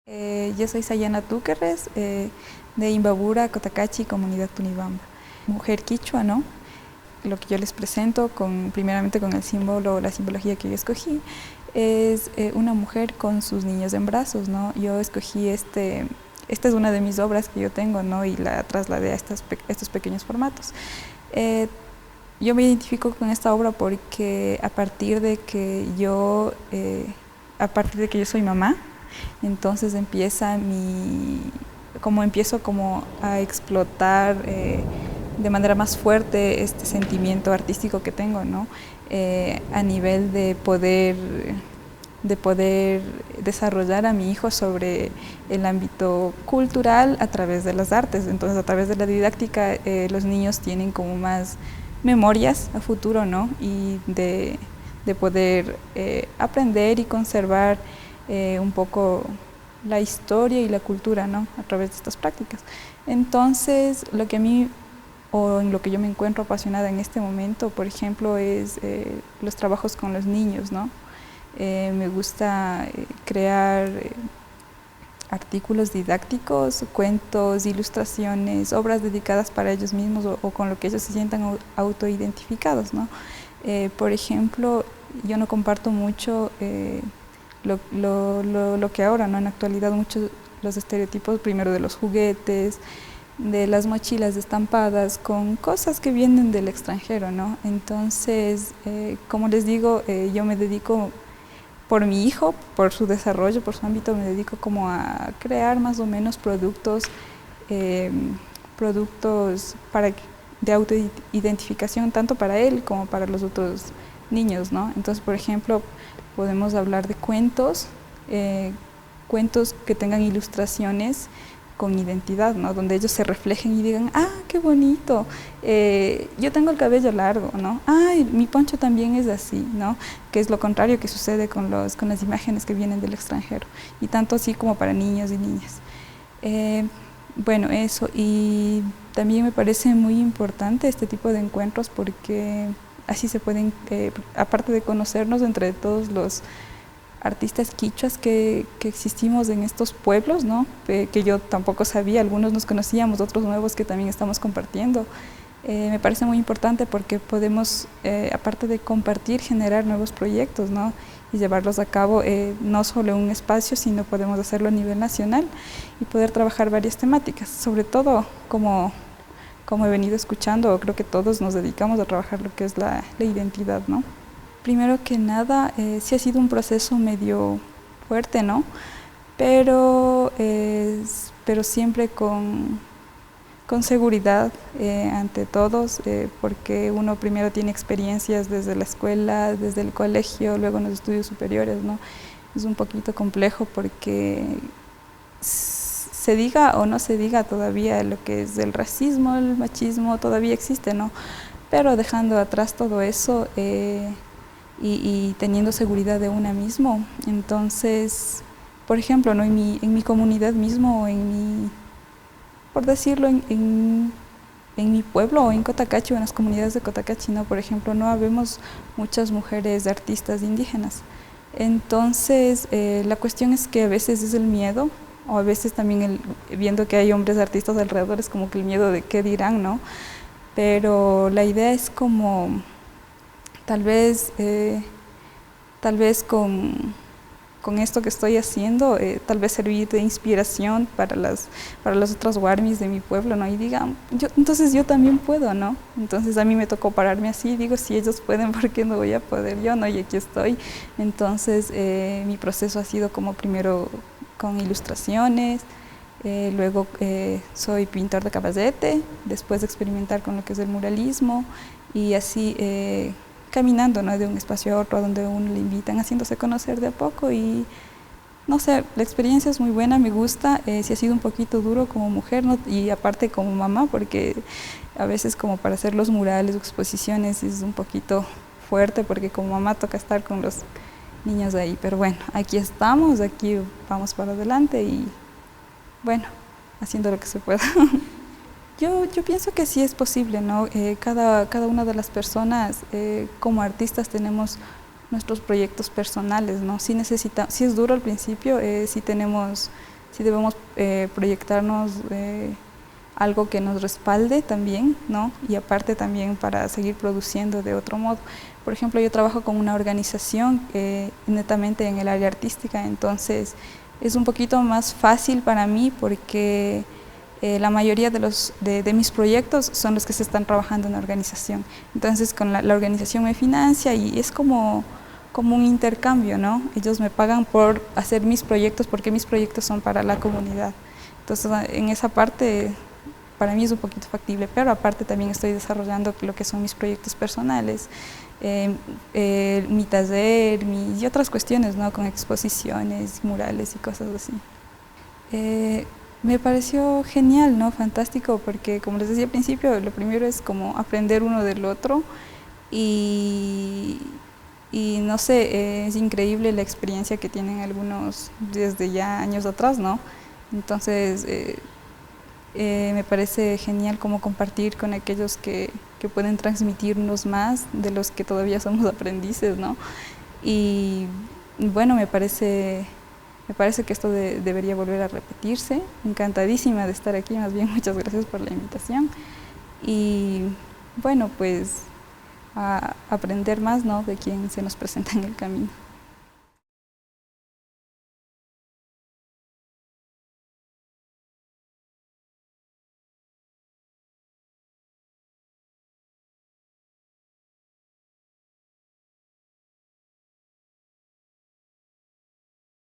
Yo soy Sayana Túquerres, de Imbabura, Cotacachi, Comunidad Tunibamba. Mujer quichua, ¿no? Lo que yo les presento, primeramente con el símbolo, la simbología que yo escogí, es una mujer con sus niños en brazos, ¿no? Yo escogí esta es una de mis obras que yo tengo, ¿no? Y la trasladé a estos pequeños formatos. Yo me identifico con esta obra porque a partir de que yo soy mamá, entonces empiezo como a explotar de manera más fuerte este sentimiento artístico que tengo, ¿no? A nivel de poder desarrollar a mi hijo sobre el ámbito cultural a través de las artes. Entonces, a través de la didáctica, los niños tienen como más memorias a futuro, ¿no? Y de poder aprender y conservar un poco la historia y la cultura, ¿no? A través de estas prácticas. Entonces, lo que a mí o en lo que yo me encuentro apasionada en este momento, por ejemplo, es los trabajos con los niños, ¿no? Me gusta crear artículos didácticos, cuentos, ilustraciones, obras dedicadas para ellos mismos o con lo que ellos se sientan autoidentificados, ¿no? Por ejemplo, yo no comparto mucho lo que ahora, ¿no? En la actualidad, muchos los estereotipos, primero de los juguetes, de las mochilas estampadas con cosas que vienen del extranjero, ¿no? Entonces, como les digo, yo me dedico por mi hijo, por su desarrollo, por su ámbito, me dedico como a crear más o menos productos de autoidentificación tanto para él como para los otros niños, ¿no? Entonces, por ejemplo, podemos hablar de cuentos que tengan ilustraciones con identidad, ¿no? Donde ellos se reflejen y digan, ah, qué bonito, yo tengo el cabello largo, ¿no? Ay, mi poncho también es así, ¿no? Que es lo contrario que sucede con las imágenes que vienen del extranjero, y tanto así como para niños y niñas. Bueno, eso, y también me parece muy importante este tipo de encuentros porque así se pueden, aparte de conocernos entre todos los artistas quichuas que existimos en estos pueblos, ¿no? Que yo tampoco sabía, algunos nos conocíamos, otros nuevos que también estamos compartiendo. Me parece muy importante porque podemos, aparte de compartir, generar nuevos proyectos, ¿no? Y llevarlos a cabo no solo en un espacio, sino podemos hacerlo a nivel nacional y poder trabajar varias temáticas, sobre todo como he venido escuchando, creo que todos nos dedicamos a trabajar lo que es la identidad, ¿no? Primero que nada, sí ha sido un proceso medio fuerte, ¿no? Pero siempre con seguridad ante todos, porque uno primero tiene experiencias desde la escuela, desde el colegio, luego en los estudios superiores, ¿no? Es un poquito complejo porque se diga o no se diga todavía lo que es el racismo, el machismo, todavía existe, ¿no? Pero dejando atrás todo eso y teniendo seguridad de una mismo, entonces, por ejemplo, ¿no? En mi comunidad mismo, por decirlo, en mi pueblo o en Cotacachi o en las comunidades de Cotacachi, ¿no? Por ejemplo, no habemos muchas mujeres artistas indígenas. Entonces, la cuestión es que a veces es el miedo, o a veces también viendo que hay hombres artistas alrededor, es como que el miedo de qué dirán, ¿no? Pero la idea es como, tal vez con esto que estoy haciendo, tal vez servir de inspiración para las otras warmis de mi pueblo, ¿no? Y digan, entonces yo también puedo, ¿no? Entonces a mí me tocó pararme así, digo, si ellos pueden, ¿por qué no voy a poder yo, no? Y aquí estoy. Entonces mi proceso ha sido como primero con ilustraciones, luego soy pintor de caballete, después de experimentar con lo que es el muralismo y así caminando, ¿no? De un espacio a otro, donde uno le invitan, haciéndose conocer de a poco y no sé, la experiencia es muy buena, me gusta, sí ha sido un poquito duro como mujer, ¿no? Y aparte como mamá, porque a veces como para hacer los murales o exposiciones es un poquito fuerte, porque como mamá toca estar con los niños ahí, pero bueno, aquí estamos, aquí vamos para adelante y bueno, haciendo lo que se pueda. Yo pienso que sí es posible, ¿no? Cada una de las personas como artistas tenemos nuestros proyectos personales, ¿no? Sí es duro al principio, sí tenemos sí debemos proyectarnos algo que nos respalde también, ¿no? Y aparte también para seguir produciendo de otro modo. Por ejemplo, yo trabajo con una organización netamente en el área artística, entonces es un poquito más fácil para mí porque la mayoría de mis proyectos son los que se están trabajando en la organización. Entonces con la organización me financia y es como un intercambio, ¿no? Ellos me pagan por hacer mis proyectos porque mis proyectos son para la comunidad. Entonces en esa parte para mí es un poquito factible, pero aparte también estoy desarrollando lo que son mis proyectos personales, mi taller y otras cuestiones, ¿no? Con exposiciones, murales y cosas así. Me pareció genial, ¿no? Fantástico, porque como les decía al principio, lo primero es como aprender uno del otro y, no sé, es increíble la experiencia que tienen algunos desde ya años atrás, ¿no? Entonces, me parece genial como compartir con aquellos que pueden transmitirnos más de los que todavía somos aprendices, ¿no? Y bueno, me parece que esto debería volver a repetirse. Encantadísima de estar aquí, más bien muchas gracias por la invitación. Y bueno, pues a aprender más, ¿no? De quien se nos presenta en el camino.